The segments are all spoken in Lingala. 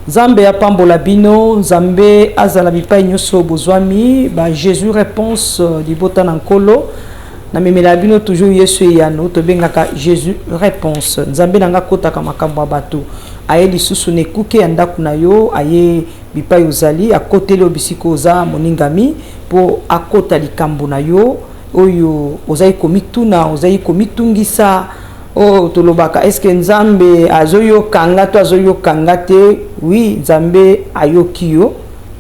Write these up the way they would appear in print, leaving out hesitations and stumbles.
Zambe apambola bino, Zambe azala bipai nyoso bozwami, ba Jésus réponse libota nankolo. Na memela bino toujours Yesu yano to bengaka Jésus réponse. Zambe nanga kota kama makambo bato. Aye lisusu ne kuke anda kuna yo, aye bipai ozali akote le bisiko za moningami po akota likambo na yo oyo ozai komituna, ozai komitungisa. Oh, tolobaka eske Nzambe azoyo kanga to azoyo kangate? Oui, Nzambe ayoki yo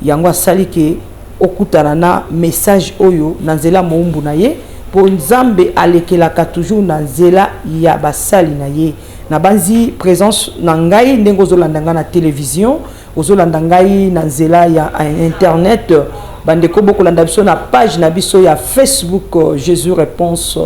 yango asali ke okutana na message oyo na nzela moumbu na ye po Nzambe alekelaka toujours na nzela ya basali na ye na banzi présence na ngai ndenge ozolanda nga na télévision, ozolanda ngai na nzela ya internet, bandeko bokolanda biso na page na biso ya Facebook Jésus réponse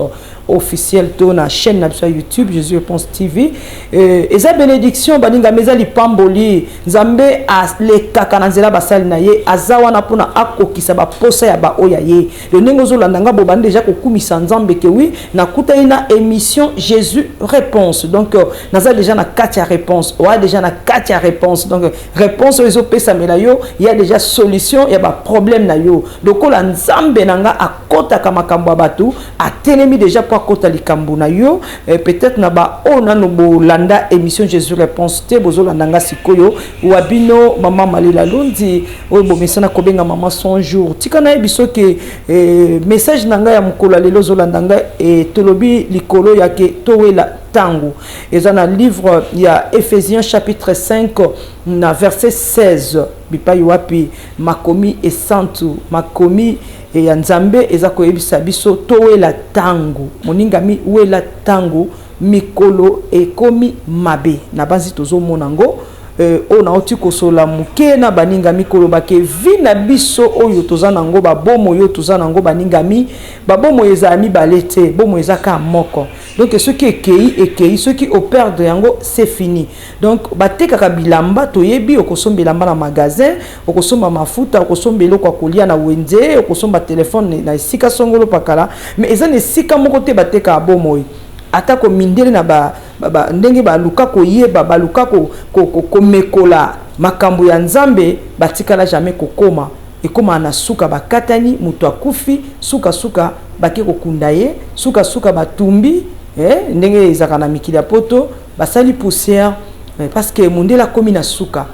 officiel to na chaîne na YouTube Jésus réponse TV. Eza bénédiction baninga meza lipamboli Nzambe le kaka na nzela basali na ye azawa na pona akokisa ba posa ya ba oya ye le ndenge ozolanda nga bo bande déjà kokumisa Nzambe ke oui na kuta ina émission Jésus réponse donc naza déjà na kati ya réponse wa déjà na kati ya réponse donc réponse ezo pesa mela yo il y a déjà solution ya ba problème na yo donc la Nzambe nanga akota kama makambo batu atelemi déjà pour akota likambo na yo peut-être na ba ona no bolanda émission Jésus réponse te bozolanda nga sikoyo wabino mama Malela Lundi o bo mesana kobenga mama son jour tika na biso ke message nanga ya mukolo lelo zolanda nga tolobi likolo yake towela tango ezana livre ya Ephésiens chapitre 5 na verset 16 bipai wapi makomi esantu makomi ya Nzambe eza koyebisa biso towela tango moningami wela tango mikolo ekomi mabe na banzi tozomona ngo ona oti kosola muke na baningami koloba ke vina biso oyo tozana ngo babomo yo tozana ngo baningami babomo ezami balete bomo ezaka moko donc ce qui est ce qui opère de yango c'est fini donc batekaka bilamba toyebi okosomba bilamba na magasin okosomba mafuta okosomba eloko ya kolia na wenze okosomba telefone na esika songolo pakala mais ezana esika moko te bateka bomo atako mindele na ba ndenge ba luka ko yeba ba luka ko mekola makambo ya Nzambe batikala jamais kokoma ekoma na suka bakatani mutu akufi suka bake kokunda ye suka batumbi ndenge ezaka na mikili ya poto basali poussière parce que mondela komi na suka